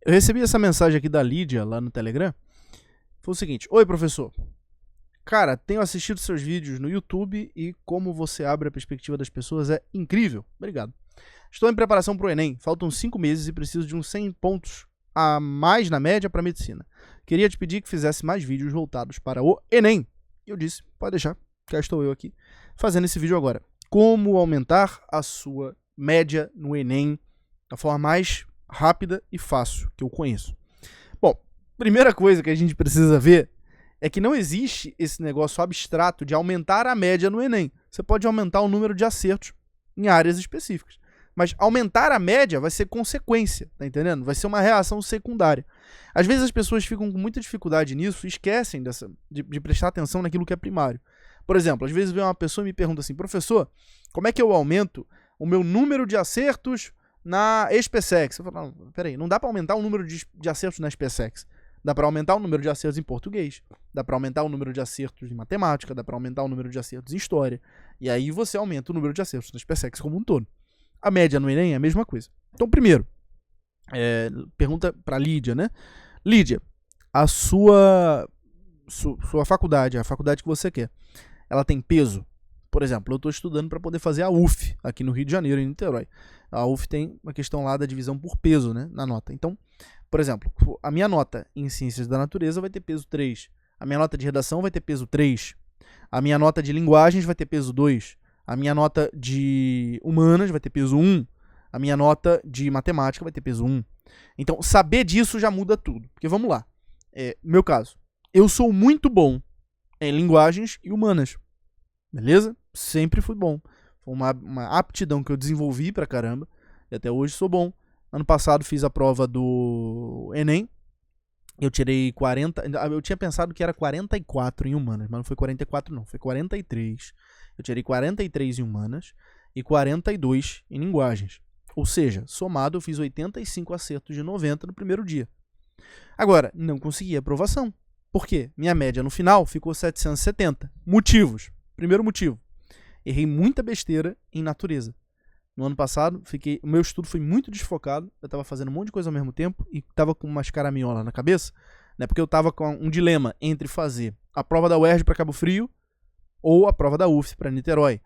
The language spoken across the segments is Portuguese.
Eu recebi essa mensagem aqui da Lídia lá no Telegram. Foi o seguinte: oi, professor. Cara, tenho assistido seus vídeos no YouTube e como você abre a perspectiva das pessoas é incrível. Obrigado. Estou em preparação para o Enem. Faltam 5 meses e preciso de uns 100 pontos a mais na média para medicina. Queria te pedir que fizesse mais vídeos voltados para o Enem. E eu disse, pode deixar, cá estou eu aqui, fazendo esse vídeo agora. Como aumentar a sua média no Enem da forma mais rápida e fácil que eu conheço. Bom, primeira coisa que a gente precisa ver é que não existe esse negócio abstrato de aumentar a média no Enem. Você pode aumentar o número de acertos em áreas específicas. Mas aumentar a média vai ser consequência, tá entendendo? Vai ser uma reação secundária. Às vezes as pessoas ficam com muita dificuldade nisso e esquecem de prestar atenção naquilo que é primário. Por exemplo, às vezes vem uma pessoa e me pergunta assim, professor, como é que eu aumento o meu número de acertos na SPSEX? Eu falo, não, peraí, não dá para aumentar o número de acertos na SPSEX. Dá para aumentar o número de acertos em português, dá para aumentar o número de acertos em matemática, dá para aumentar o número de acertos em história. E aí você aumenta o número de acertos na SPSEX como um todo. A média no Enem é a mesma coisa. Então, primeiro, pergunta para Lídia, né? Lídia, a sua faculdade, a faculdade que você quer, ela tem peso? Por exemplo, eu estou estudando para poder fazer a UF, aqui no Rio de Janeiro, em Niterói. A UF tem uma questão lá da divisão por peso, né, na nota. Então, por exemplo, a minha nota em Ciências da Natureza vai ter peso 3. A minha nota de redação vai ter peso 3. A minha nota de linguagens vai ter peso 2. A minha nota de humanas vai ter peso 1. A minha nota de matemática vai ter peso 1. Então, saber disso já muda tudo. Porque vamos lá. Meu caso. Eu sou muito bom em linguagens e humanas. Beleza? Sempre fui bom. Foi uma aptidão que eu desenvolvi pra caramba. E até hoje sou bom. Ano passado fiz a prova do Enem. Eu tirei 40. Eu tinha pensado que era 44 em humanas, mas não foi 44, não. Foi 43. Eu tirei 43 em humanas e 42 em linguagens. Ou seja, somado eu fiz 85 acertos de 90 no primeiro dia. Agora, não consegui aprovação. Por quê? Minha média no final ficou 770. Motivos. Primeiro motivo. Errei muita besteira em natureza. No ano passado, o meu estudo foi muito desfocado. Eu estava fazendo um monte de coisa ao mesmo tempo e estava com umas caraminholas na cabeça, né? Porque eu estava com um dilema entre fazer a prova da UERJ para Cabo Frio ou a prova da UF para Niterói.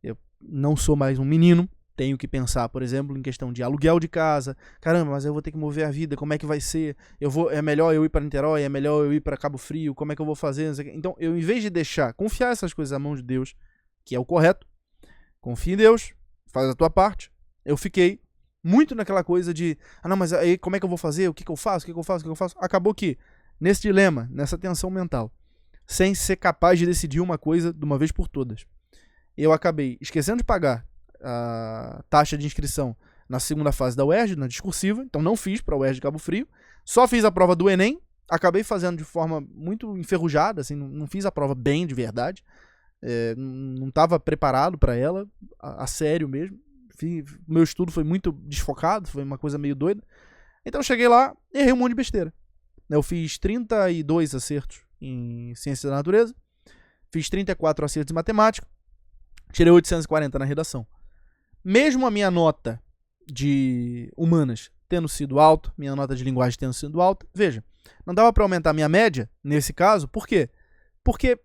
Eu não sou mais um menino, tenho que pensar, por exemplo, em questão de aluguel de casa. Caramba, mas eu vou ter que mover a vida, como é que vai ser? É melhor eu ir para Niterói, é melhor eu ir para Cabo Frio, como é que eu vou fazer? Então, eu, em vez de confiar essas coisas na mão de Deus, que é o correto, confia em Deus, faz a tua parte, eu fiquei muito naquela coisa de, não, mas aí como é que eu vou fazer? O que eu faço? Acabou que, nesse dilema, nessa tensão mental, sem ser capaz de decidir uma coisa de uma vez por todas, eu acabei esquecendo de pagar a taxa de inscrição na segunda fase da UERJ, na discursiva, então não fiz para a UERJ de Cabo Frio, só fiz a prova do Enem, acabei fazendo de forma muito enferrujada, assim, não fiz a prova bem de verdade, não estava preparado para ela, a sério mesmo. Meu estudo foi muito desfocado, foi uma coisa meio doida. Então eu cheguei lá, errei um monte de besteira. Eu fiz 32 acertos em Ciências da Natureza, fiz 34 acertos em Matemática, tirei 840 na redação. Mesmo a minha nota de humanas tendo sido alta, minha nota de linguagem tendo sido alta, veja, não dava para aumentar a minha média nesse caso, por quê? Porque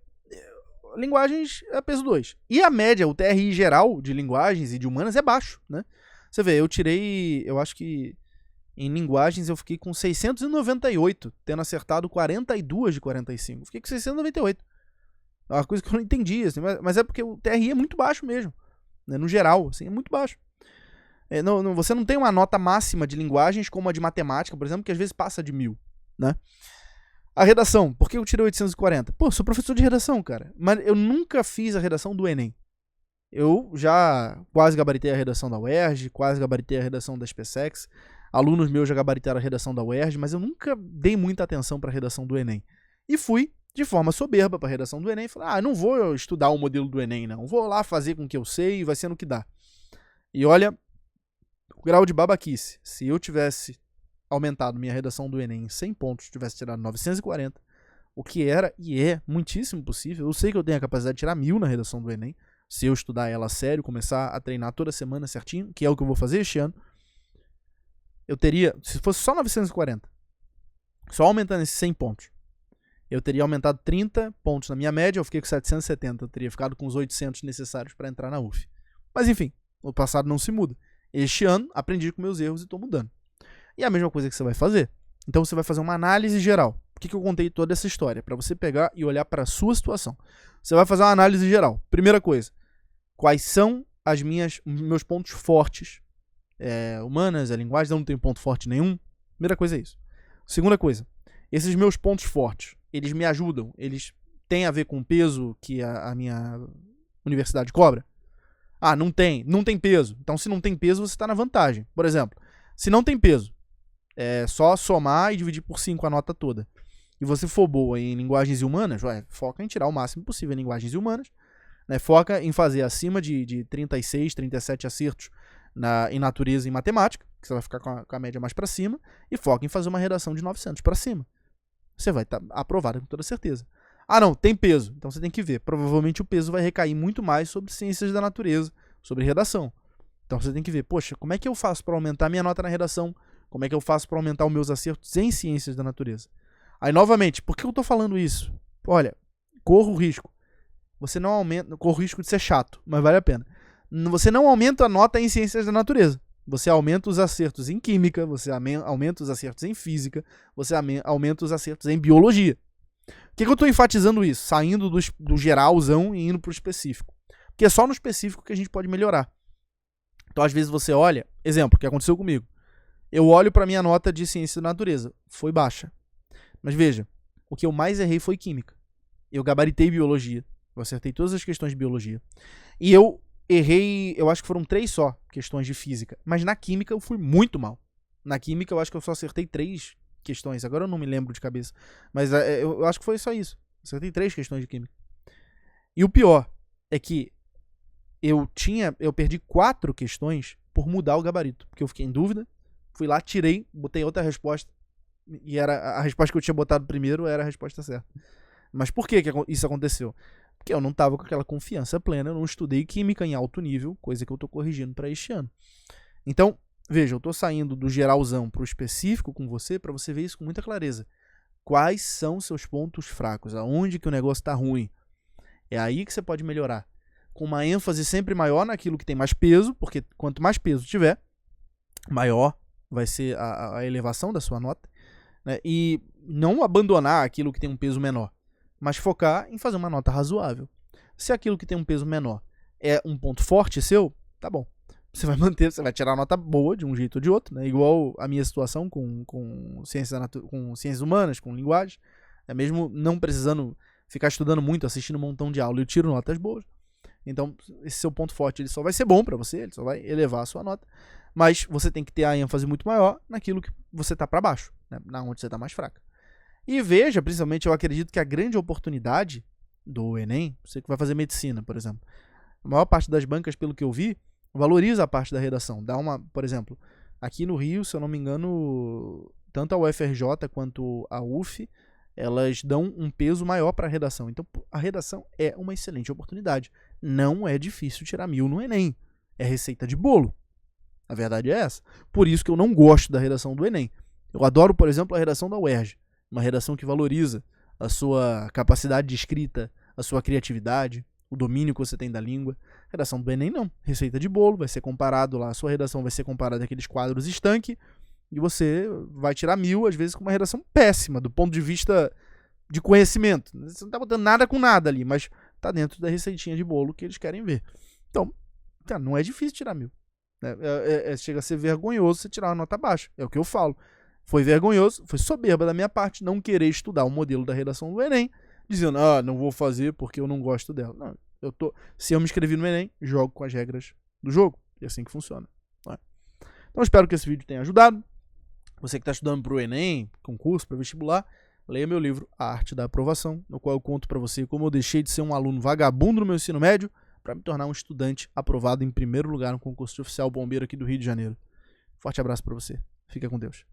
linguagens é peso 2. E a média, o TRI geral de linguagens e de humanas é baixo, né? Você vê, eu acho que em linguagens eu fiquei com 698, tendo acertado 42 de 45. Fiquei com 698. É uma coisa que eu não entendi, assim, mas é porque o TRI é muito baixo mesmo, né? No geral, assim, é muito baixo. Você não tem uma nota máxima de linguagens como a de matemática, por exemplo, que às vezes passa de 1000, né? A redação, por que eu tirei 840? Pô, sou professor de redação, cara. Mas eu nunca fiz a redação do Enem. Eu já quase gabaritei a redação da UERJ, quase gabaritei a redação da SPSEX. Alunos meus já gabaritaram a redação da UERJ, mas eu nunca dei muita atenção para a redação do Enem. E fui, de forma soberba, para a redação do Enem. Falei, não vou estudar o modelo do Enem, não. Vou lá fazer com o que eu sei e vai ser no que dá. E olha, o grau de babaquice. Se eu tivesse aumentado minha redação do Enem em 100 pontos, tivesse tirado 940, o que era e é muitíssimo possível. Eu sei que eu tenho a capacidade de tirar 1000 na redação do Enem, se eu estudar ela a sério, começar a treinar toda semana certinho, que é o que eu vou fazer este ano. eu teria, se fosse só 940, só aumentando esses 100 pontos, eu teria aumentado 30 pontos na minha média, eu fiquei com 770, eu teria ficado com os 800 necessários para entrar na UF. Mas enfim, o passado não se muda. Este ano, aprendi com meus erros e estou mudando. E é a mesma coisa que você vai fazer. Então você vai fazer uma análise geral. Por que eu contei toda essa história? Para você pegar e olhar para a sua situação. Você vai fazer uma análise geral. Primeira coisa, quais são meus pontos fortes? Humanas, linguagem, eu não tenho ponto forte nenhum. Primeira coisa é isso. Segunda coisa, esses meus pontos fortes, eles me ajudam? Eles têm a ver com o peso que a minha universidade cobra? Ah, não tem peso. Então, se não tem peso, você está na vantagem. Por exemplo, se não tem peso, é só somar e dividir por 5 a nota toda. E você for boa em linguagens humanas, foca em tirar o máximo possível em linguagens humanas, né? Foca em fazer acima de 36, 37 acertos em natureza e matemática, que você vai ficar com a média mais para cima, e foca em fazer uma redação de 900 para cima. Você vai estar aprovado com toda certeza. Ah, não, tem peso. Então você tem que ver. Provavelmente o peso vai recair muito mais sobre ciências da natureza, sobre redação. Então você tem que ver, poxa, como é que eu faço para aumentar minha nota na redação? Como é que eu faço para aumentar os meus acertos em ciências da natureza? Aí, novamente, por que eu estou falando isso? Olha, corro o risco. Você não aumenta, corro o risco de ser chato, mas vale a pena. Você não aumenta a nota em ciências da natureza. Você aumenta os acertos em química, você aumenta os acertos em física, você aumenta os acertos em biologia. Por que eu estou enfatizando isso? Saindo do geralzão e indo para o específico. Porque é só no específico que a gente pode melhorar. Então, às vezes, você olha... Exemplo, o que aconteceu comigo. Eu olho para a minha nota de ciência da natureza. Foi baixa. Mas veja, o que eu mais errei foi química. Eu gabaritei biologia. Eu acertei todas as questões de biologia. E eu errei, eu acho que foram 3 só questões de física. Mas na química eu fui muito mal. Na química eu acho que eu só acertei 3 questões. Agora eu não me lembro de cabeça. Mas eu acho que foi só isso. Acertei 3 questões de química. E o pior é que eu perdi 4 questões por mudar o gabarito. Porque eu fiquei em dúvida. Fui lá, tirei, botei outra resposta. E a resposta que eu tinha botado primeiro era a resposta certa. Mas por que isso aconteceu? Porque eu não estava com aquela confiança plena, eu não estudei química em alto nível, coisa que eu estou corrigindo para este ano. Então, veja, eu estou saindo do geralzão para o específico com você, para você ver isso com muita clareza. Quais são seus pontos fracos? Aonde que o negócio está ruim? É aí que você pode melhorar. Com uma ênfase sempre maior naquilo que tem mais peso, porque quanto mais peso tiver, maior vai ser a elevação da sua nota. Né? E não abandonar aquilo que tem um peso menor, mas focar em fazer uma nota razoável. Se aquilo que tem um peso menor é um ponto forte seu, tá bom. Você vai manter, você vai tirar a nota boa de um jeito ou de outro, né? Igual a minha situação com ciências humanas, com linguagem. Mesmo não precisando ficar estudando muito, assistindo um montão de aula, eu tiro notas boas. Então, esse seu ponto forte ele só vai ser bom para você, ele só vai elevar a sua nota. Mas você tem que ter a ênfase muito maior naquilo que você está para baixo, né? Na onde você está mais fraca. E veja, principalmente, eu acredito que a grande oportunidade do Enem, você que vai fazer medicina, por exemplo, a maior parte das bancas, pelo que eu vi, valoriza a parte da redação. Por exemplo, aqui no Rio, se eu não me engano, tanto a UFRJ quanto a UF, elas dão um peso maior para a redação. Então, a redação é uma excelente oportunidade. Não é difícil tirar 1000 no Enem. É receita de bolo. A verdade é essa. Por isso que eu não gosto da redação do Enem. Eu adoro, por exemplo, a redação da UERJ. Uma redação que valoriza a sua capacidade de escrita, a sua criatividade, o domínio que você tem da língua. A redação do Enem não. Receita de bolo, vai ser comparado lá, a sua redação vai ser comparada àqueles quadros estanque, e você vai tirar 1000, às vezes, com uma redação péssima, do ponto de vista de conhecimento. Você não está botando nada com nada ali, mas está dentro da receitinha de bolo que eles querem ver. Então, cara, não é difícil tirar 1000. Chega a ser vergonhoso você tirar uma nota baixa. É o que eu falo. Foi vergonhoso, foi soberba da minha parte não querer estudar o modelo da redação do Enem, dizendo, não vou fazer porque eu não gosto dela. Não, se eu me inscrevi no Enem, jogo com as regras do jogo. É assim que funciona. Então, espero que esse vídeo tenha ajudado. Você que está estudando para o Enem, concurso, para vestibular, leia meu livro, A Arte da Aprovação, no qual eu conto para você como eu deixei de ser um aluno vagabundo no meu ensino médio para me tornar um estudante aprovado em primeiro lugar no concurso de oficial bombeiro aqui do Rio de Janeiro. Forte abraço para você. Fica com Deus.